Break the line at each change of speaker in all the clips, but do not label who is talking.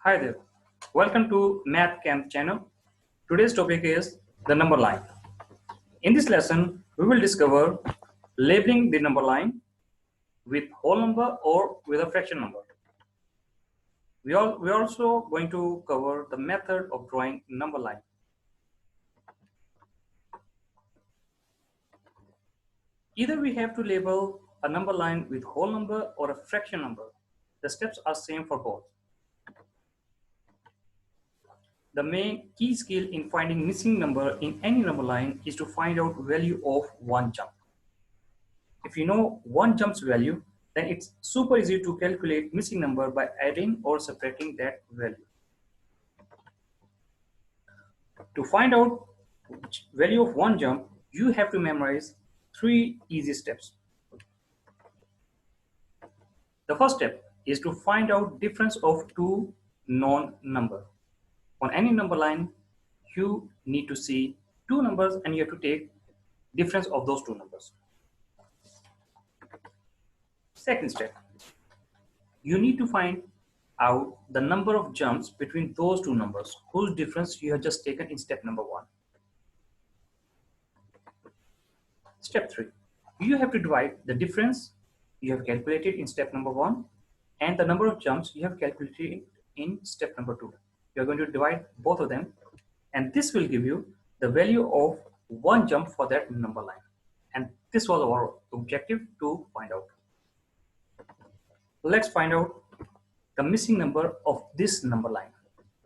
Hi there. Welcome to Math Camp channel. Today's topic is the number line. In this lesson, we will discover labeling the number line with whole number or with a fraction number. We're also going to cover the method of drawing number line. Either we have to label a number line with whole number or a fraction number. The steps are same for both. The main key skill in finding missing number in any number line is to find out value of one jump. If you know one jump's value, then it's super easy to calculate missing number by adding or subtracting that value. To find out value of one jump, you have to memorize 3 easy steps. The first step is to find out difference of two known number. On any number line, you need to see two numbers and you have to take difference of those two numbers. Second step, you need to find out the number of jumps between those two numbers whose difference you have just taken in step number 1. Step 3, you have to divide the difference you have calculated in step number 1 and the number of jumps you have calculated in step number 2. You are going to divide both of them, and this will give you the value of one jump for that number line. And this was our objective to find out. Let's find out the missing number of this number line.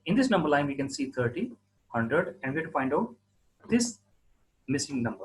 In this number line, we can see 30, 100, and we have to find out this missing number.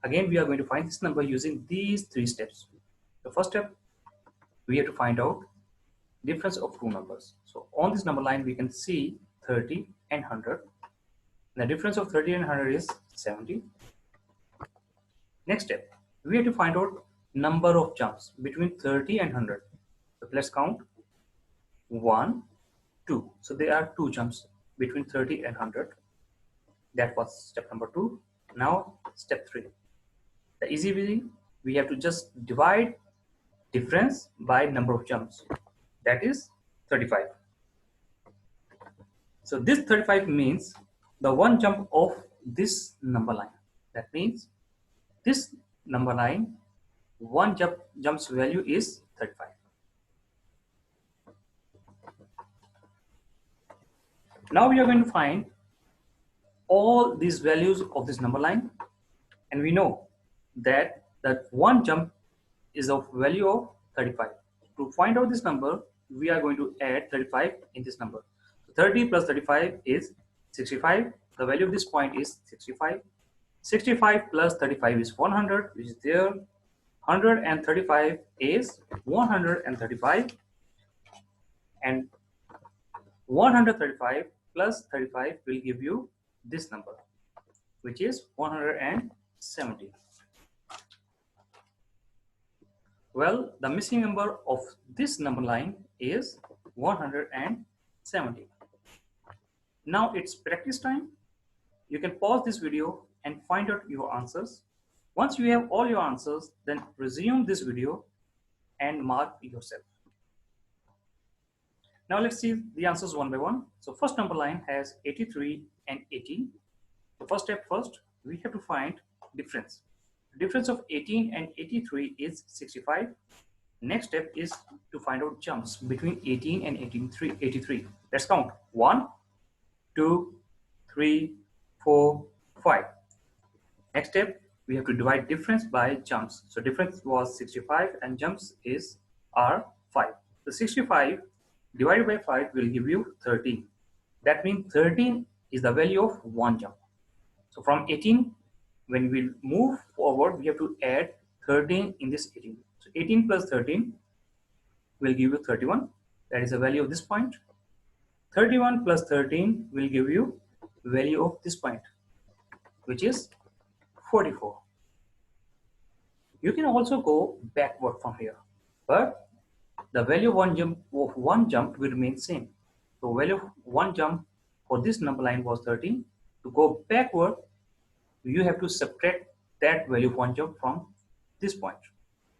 Again, we are going to find this number using these 3 steps. The first step, we have to find out difference of two numbers. So on this number line, we can see 30 and 100. The difference of 30 and 100 is 70. Next step, we have to find out number of jumps between 30 and 100. So let's count 1, 2. So there are 2 jumps between 30 and 100. That was step number 2. Now step 3. The easy way, we have to just divide difference by number of jumps. That is 35. So this 35 means the one jump of this number line. That means this number line, one jump's value is 35. Now we are going to find all these values of this number line, and we know that one jump is of value of 35. To find out this number, we are going to add 35 in this number. 30 plus 35 is 65. The value of this point is 65. 65 plus 35 is 100, which is there. 135 is 135, and 135 plus 35 will give you this number, which is 170. Well, the missing number of this number line is 170. Now it's practice time. You can pause this video and find out your answers. Once you have all your answers, then resume this video and mark yourself. Now let's see the answers one by one. So first number line has 83 and 18. The first step first, we have to find difference. The difference of 18 and 83 is 65. Next step is to find out jumps between 18 and 83. Let's count. 1, 2, 3, 4, 5. Next step, we have to divide difference by jumps. So difference was 65 and jumps are 5. So 65 divided by 5 will give you 13. That means 13 is the value of one jump. So from 18, when we move forward, we have to add 13 in this 18. So 18 plus 13 will give you 31. That is the value of this point. 31 plus 13 will give you value of this point, which is 44. You can also go backward from here, but the value of one jump will remain same. So value of one jump for this number line was 13. To go backward, you have to subtract that value of one jump from this point.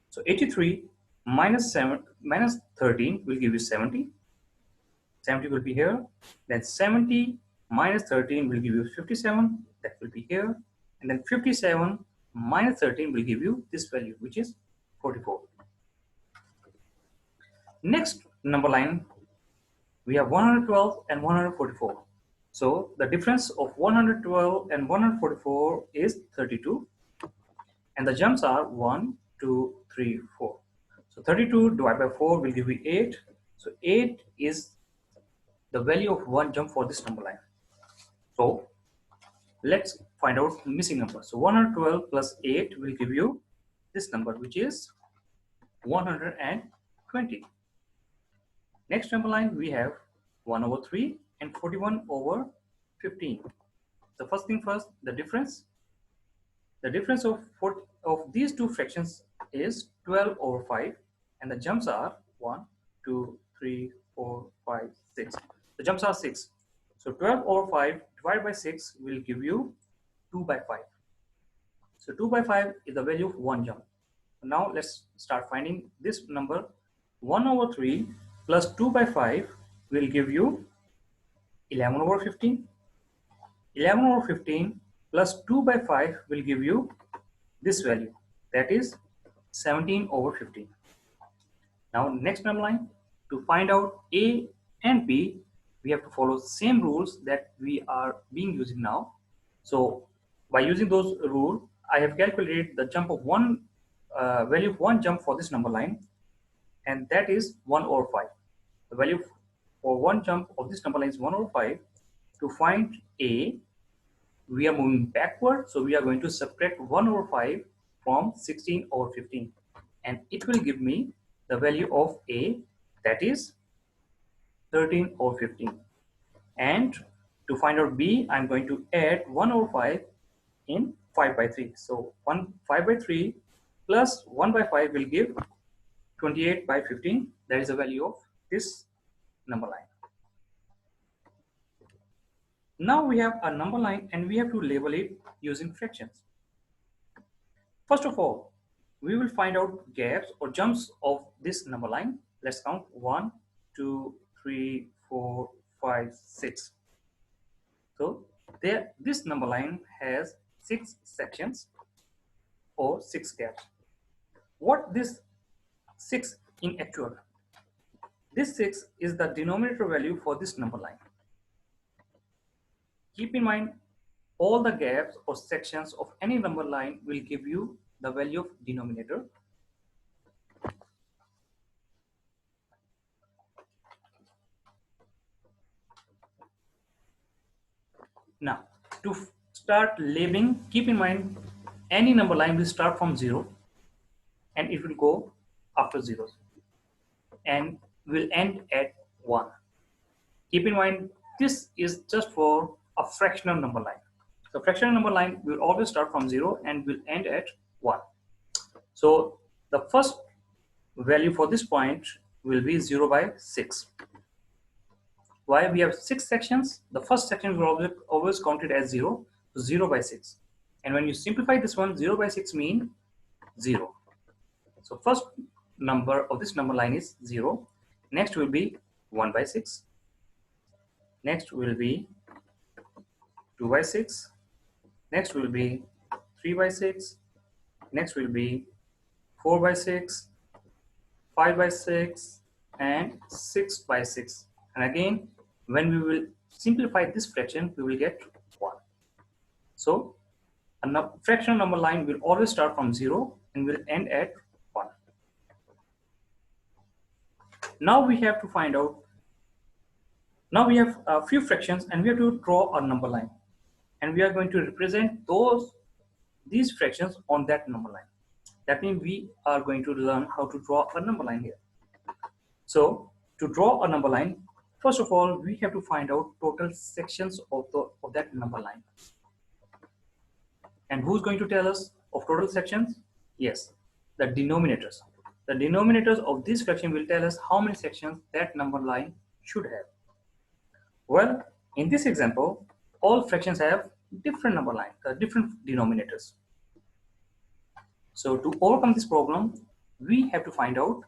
So 83 minus 13 will give you 70. 70 will be here. Then 70 minus 13 will give you 57. That will be here. And then 57 minus 13 will give you this value, which is 44. Next number line, we have 112 and 144. So the difference of 112 and 144 is 32. And the jumps are 1, 2, 3, 4. So 32 divided by 4 will give you 8. So 8 is the value of one jump for this number line. So let's find out the missing number. So 112 plus 8 will give you this number, which is 120. Next number line, we have 1 over 3 and 41 over 15. The first thing first, the difference. The difference of these two fractions is 12 over 5, and the jumps are 1, 2, 3, 4, 5, 6. The jumps are 6. So 12 over 5 divided by 6 will give you 2 by 5. So 2 by 5 is the value of one jump. Now let's start finding this number. 1 over 3 plus 2 by 5 will give you 11 over 15. 11 over 15 plus 2 by 5 will give you this value, that is 17 over 15. Now next number line, to find out A and B, we have to follow the same rules that we are being using now. So by using those rules, I have calculated the jump of one value of one jump for this number line, and that is 1 over 5. The value for one jump of this number line is 1 over 5. To find A, we are moving backward, so we are going to subtract 1 over 5 from 16 over 15, and it will give me the value of A, that is 13 over 15. And to find out B, I'm going to add 1 over 5 in 5 by 3. So 5 by 3 plus 1 by 5 will give 28 by 15. That is the value of this number line. Now we have a number line and we have to label it using fractions. First of all, we will find out gaps or jumps of this number line. Let's count 1, 2, 3, 4, 5, 6. So this number line has 6 sections or 6 gaps. What this 6 in actual? This 6 is the denominator value for this number line. Keep in mind, all the gaps or sections of any number line will give you the value of denominator. Now, to start labeling, keep in mind, any number line will start from 0 and it will go after zeros and will end at 1. Keep in mind, this is just for a fractional number line. The fractional number line will always start from 0 and will end at 1. So the first value for this point will be 0 by 6. Why? We have 6 sections. The first section will always counted as 0, so 0 by 6. And when you simplify this one, 0 by 6 means 0. So first number of this number line is 0. Next will be 1 by 6. Next will be 2 by 6. Next will be 3 by 6. Next will be 4 by 6, 5 by 6, and 6 by 6. And again, when we will simplify this fraction, we will get 1. So a fractional number line will always start from 0 and will end at 1. Now we have to find out, now we have a few fractions and we have to draw a number line. And we are going to represent these fractions on that number line. That means we are going to learn how to draw a number line here. So to draw a number line, first of all, we have to find out total sections of that number line. And who's going to tell us of total sections? Yes, the denominators. The denominators of this fraction will tell us how many sections that number line should have. Well, in this example, all fractions have different number line, different denominators. So to overcome this problem, we have to find out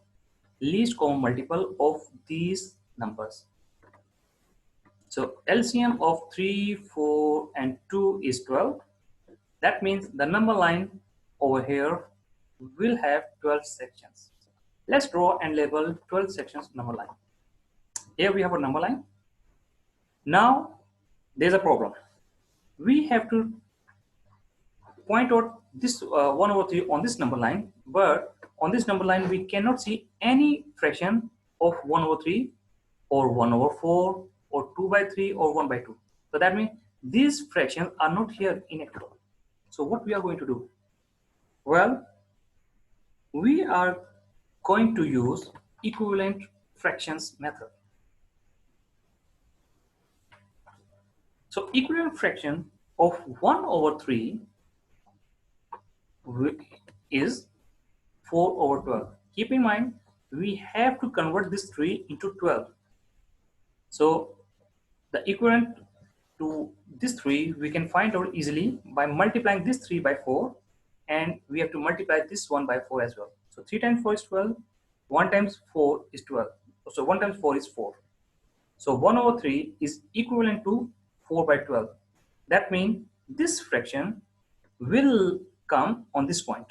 least common multiple of these numbers. So LCM of 3, 4 and 2 is 12. That means the number line over here will have 12 sections. Let's draw and label 12 sections number line. Here we have a number line. Now there's a problem. We have to point out this 1 over 3 on this number line, but on this number line we cannot see any fraction of 1 over 3 or 1 over 4 or 2 by 3 or 1 by 2. So that means these fractions are not here in actual. So what we are going to do? Well, we are going to use equivalent fractions method. So equivalent fraction of 1 over 3 is 4 over 12. Keep in mind, we have to convert this 3 into 12. So the equivalent to this 3 we can find out easily by multiplying this 3 by 4, and we have to multiply this 1 by 4 as well. So 3 times 4 is 12, 1 times 4 is 12. So 1 times 4 is 4. So 1 over 3 is equivalent to 4 by 12. That means this fraction will come on this point.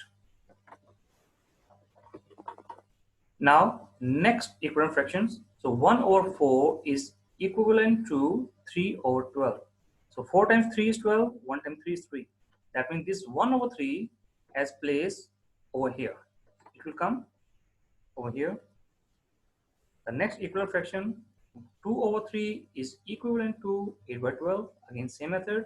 Now next equivalent fractions. So 1 over 4 is equivalent to 3 over 12. So 4 times 3 is 12, 1 times 3 is 3. That means this 1 over 3 has place over here. It will come over here. The next equivalent fraction, 2 over 3 is equivalent to 8 by 12. Again, same method.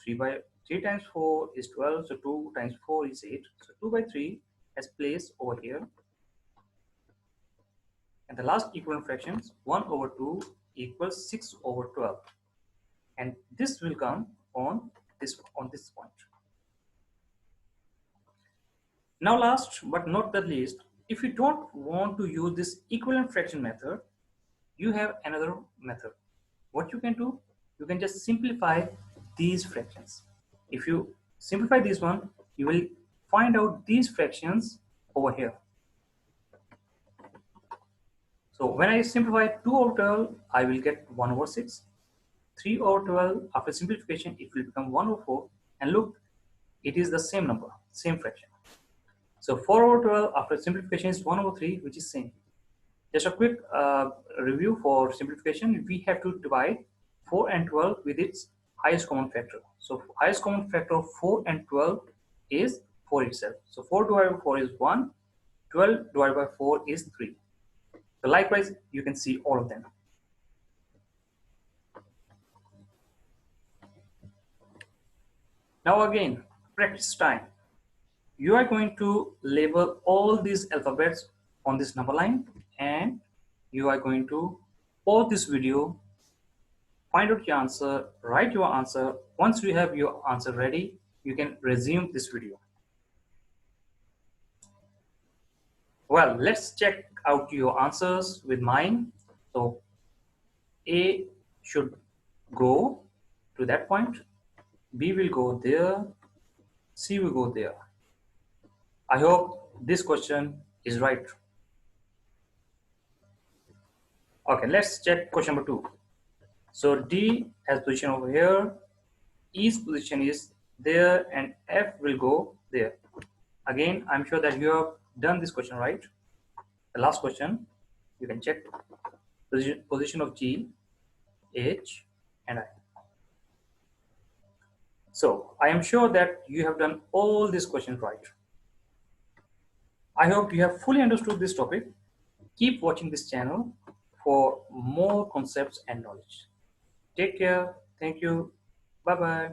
3 times 4 is 12, so 2 times 4 is 8. So 2 by 3 has place over here. And the last equivalent fractions, 1 over 2 equals 6 over 12. And this will come on this point. Now last but not the least, if you don't want to use this equivalent fraction method, you have another method. What you can do, you can just simplify these fractions. If you simplify this one, you will find out these fractions over here. So when I simplify 2 over 12, I will get 1 over 6. 3 over 12, after simplification, it will become 1 over 4. And look, it is the same number, same fraction. So 4 over 12 after simplification is 1 over 3, which is same. Just a quick review for simplification. We have to divide 4 and 12 with its highest common factor. So highest common factor of 4 and 12 is 4 itself. So 4 divided by 4 is 1. 12 divided by 4 is 3. So likewise, you can see all of them. Now again, practice time. You are going to label all these alphabets on this number line, and you are going to pause this video, find out your answer, write your answer. Once you have your answer ready, you can resume this video. Well, let's check out your answers with mine. So A should go to that point, B will go there, C will go there. I hope this question is right. Okay, let's check question number 2. So D has position over here, E's position is there, and F will go there. Again, I'm sure that you have done this question right. The last question, you can check position of G, H, and I. So I am sure that you have done all these questions right. I hope you have fully understood this topic. Keep watching this channel for more concepts and knowledge. Take care. Thank you. Bye-bye.